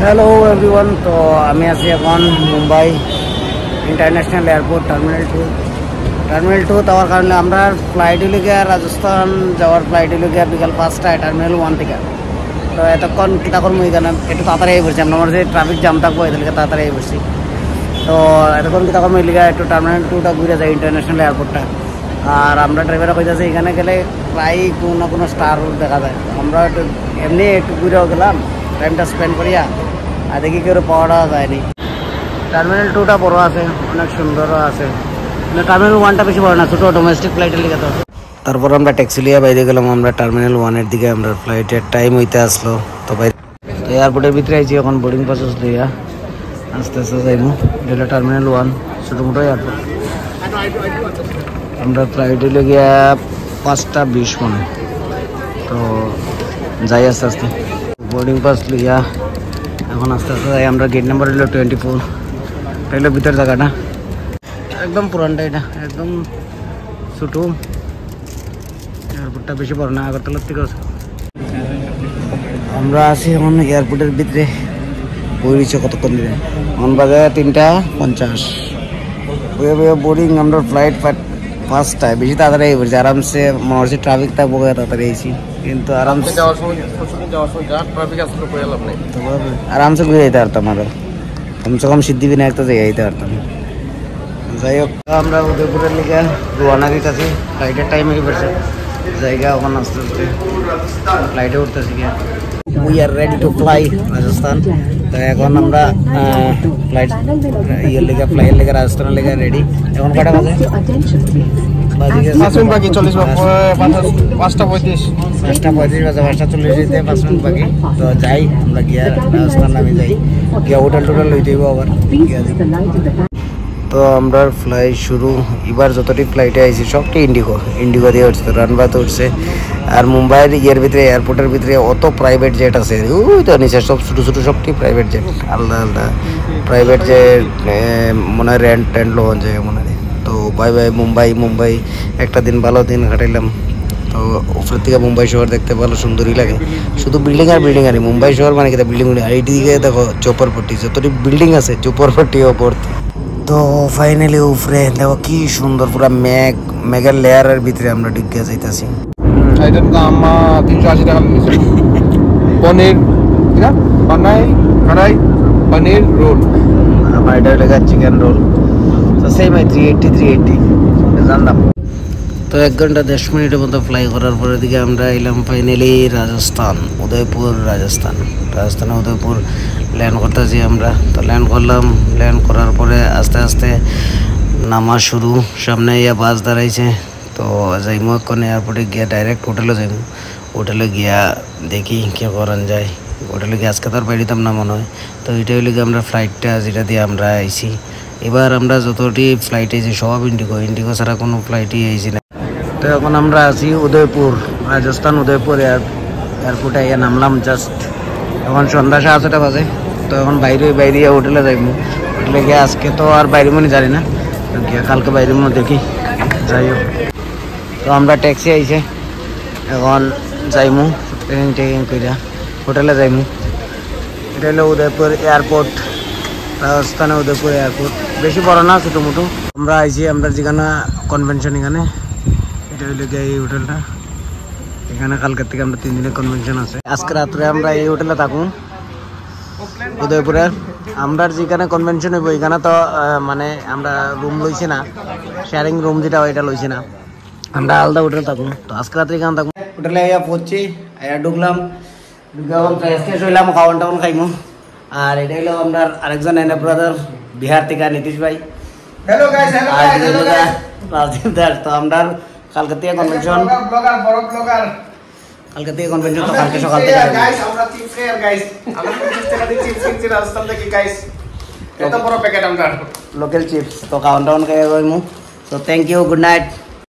Hello everyone, তো আমি আছি এখন মুম্বাই ইন্টারন্যাশনাল এয়ারপোর্ট টার্মিনাল 2 যাওয়ার কারণে আমরা ফ্লাইট হইলে গিয়ে রাজস্থান যাওয়ার ফ্লাইট হইলে গিয়ে বিকাল 5টায় টার্মিনাল 1 থেকে। তো এতক্ষণ কিতা করবো এখানে একটু তাড়াতাড়ি পড়ছি, আমরা যে ট্রাফিক জ্যাম থাকবো এদেরকে তাড়াতাড়ি পড়ছি। তো এতক্ষণ কিতা করবো এলিগা একটু টার্মিনাল 2টা ঘুরে যাই ইন্টারন্যাশনাল এয়ারপোর্টটা। আর আমরা ড্রাইভাররা কইতেছে এখানে গেলে প্রায় কোনো না কোনো স্টার দেখা যায়। আমরা একটু এমনি একটু ঘুরেও গেলাম, টাইমটা স্পেন্ড করিয়া, আর দেখি কেউ পাওয়াটা যায়নি। টার্মিনাল 2টা বড় আছে, অনেক সুন্দরও আছে, কিন্তু টার্মিনাল 1টা বেশি বড় না, ছোটো ডোমেস্টিক ফ্লাইটের লিখে তো। তারপর আমরা ট্যাক্সি লিয়ে বাইরে গেলাম, আমরা টার্মিনাল 1-এর দিকে। আমরা ফ্লাইটের টাইম হইতে আসলো, তো বাইরে তো এয়ারপোর্টের ভিতরে আইছি এখন বোর্ডিং পাস লইয়া আস্তে আস্তে যাইব। এটা টার্মিনাল 1, ছোটো মোটো এয়ারপোর্ট। আমরা ফ্লাইটে গিয়া 5:20 মনে, তো যাই আস্তে আস্তে বোর্ডিং পাস লিয়া এখন আস্তে আস্তে যাই। আমরা গেট নাম্বার হলো 24, এটা হলো ভিতর জায়গাটা, একদম পুরানটা, এটা একদম ছোটো এয়ারপোর্টটা, বেশি বড় না, আগরতলার থেকে আছে। আমরা আছি এখন এয়ারপোর্টের ভিতরে, বইছে কতক্ষণ দিনে, এখন বাজে 3:50। বোর্ডিং আমরা ফ্লাইট 5টায়, বেশি তাড়াতাড়ি পড়ছি, আরামসে মনে হচ্ছে ট্রাফিক থাকবো, তাড়াতাড়ি আইছি, কিন্তু আরামসে আরামসে ঘুরে যেতে পারতাম, আরো কমসে কম সিদ্ধিবিনায়ক তো যাই যেতে পারতাম। যাই হোক, আমরা উদয়পুরের লিগে রোয়ানা দিতেছি, ফ্লাইটের টাইম হয়ে পড়ছে, জায়গা ওখান আস্তে আস্তে ফ্লাইটে উঠতেছি গিয়া। We are ready to fly Rajasthan. তো এখন আমরা ফ্লাইটের লেগে রাজস্থানের লেগে রেডি। এখন কটা বাজে? 5 মিনিট বাকি, 5:35 বাজে, 5:40 5 মিনিট বাকি। তো যাই আমরা গিয়া রাজস্থান নামে যাই, গিয়া হোটেল টোটেল লই দিব আবার। তো আমরা ফ্লাইট শুরু, এবার যতটি ফ্লাইটে আইছি সবটি ইন্ডিগো দিয়ে উঠছে, রানবাতে উঠছে। আর মুম্বাইয়ের এয়ারপোর্টের ভিতরে অত প্রাইভেট জেট আছে, ওই তো নিচে সব ছোটো ছোটো সবটি প্রাইভেট জেট, আলাদা আলাদা প্রাইভেট জেট, মনে হয় রেন্ট লোন যায় মনে হয়। তো বাই মুম্বাই একটা দিন ভালো দিন কাটাইলাম। তো উপরের থেকে মুম্বাই শহর দেখতে ভালো সুন্দরই লাগে, শুধু বিল্ডিং আর বিল্ডিং। আর মুম্বাই শহর মানে কি বিল্ডিং, আর এইদিকে দেখো চোপরপট্টি, যতটি বিল্ডিং আছে চোপরপট্টিও ভর্তি। তো ফাইনালি উপরে দেখো কি সুন্দর, পুরা মেঘের লেয়ারের ভিতরে আমরা ঢুকে যাইতেছি। এটার দাম 380 টাকা নিয়েছে। পনির পনির রোল, আমার এটা লেখা চিকেন রোল, তো সেম 380 জানলাম। তো 1 ঘন্টা 10 মিনিটের মতো ফ্লাই করার পরের দিকে আমরা এলাম ফাইনালি রাজস্থান, রাজস্থানে উদয়পুর ল্যান্ড করতেছি আমরা। তো ল্যান্ড করলাম, ল্যান্ড করার পরে আস্তে আস্তে নামা শুরু, সামনে বাস দাঁড়াইছে। তো যাইমু এখন এয়ারপোর্টে গিয়া ডাইরেক্ট হোটেলে গিয়া দেখি কী করান যায়। হোটেলে গিয়ে আজকে তো আর বেরিতাম না মনে হয়। তো এটা হইলে গিয়ে আমরা ফ্লাইটটা যেটা দিয়ে আমরা আইছি, এবার আমরা যতটি ফ্লাইট আইছি সব ইন্ডিগো ছাড়া কোনো ফ্লাইটই আইছি না। তো এখন আমরা আছি উদয়পুর, রাজস্থান উদয়পুর এয়ারপোর্টে নামলাম জাস্ট। এখন সন্ধ্যা 6:30 বাজে। তো এখন বাইরে হোটেলে যাইব, হোটেলে গিয়ে আজকে তো আর বাইরে মনে জানি না, গিয়ে কালকে বাইরে মনে দেখি। যাই হোক, তো আমরা ট্যাক্সি আইছে, এখন যাইমু ট্রেকিং করিয়া হোটেলে যাইমু। এটা হলো উদয়পুর এয়ারপোর্ট, রাজস্থানে উদয়পুর এয়ারপোর্ট, বেশি বড় না, ছোটো মোটো। আমরা আইছি আমরা যেখানে কনভেনশন, এখানে এটা হইলো গিয়ে এই হোটেলটা। এখানে কালকের থেকে আমরা 3 দিনের কনভেনশন আছে। আজকে রাত্রে আমরা এই হোটেলে থাকুন উদয়পুরের। আমরা যেখানে কনভেনশন হইব এখানে তো মানে আমরা রুম লইছি না, শেয়ারিং রুম যেটা ওইটা লইছি না, আমরা আলাদা হোটেলে থাকুন। তো আজকে রাত্রে এখানে থাকুন। হোটেলে পড়ছি, ঢুকলাম, ফ্রেশ হইলাম, খাওয়ান টাওয়ান খাইমু। আর এটা হলো আমরা আরেকজন এনে ব্রাদার, বিহার থেকে নীতিশ ভাই। Hello guys, Rajdeep Das. তো আমরা কালকে থেকে কনভেনশন, তো কালকে সকাল থেকে গাইস আমরা চিপস খাই। আর গাইস আমরা 25 টাকা দিয়ে চিপস কিনছি রাজস্থান থেকে গাইস, এত বড় প্যাকেট আমরা, লোকাল চিপস। তো খাওয়ান টাওয়ান খাই যাইমু। তো থ্যাংক ইউ, গুড নাইট।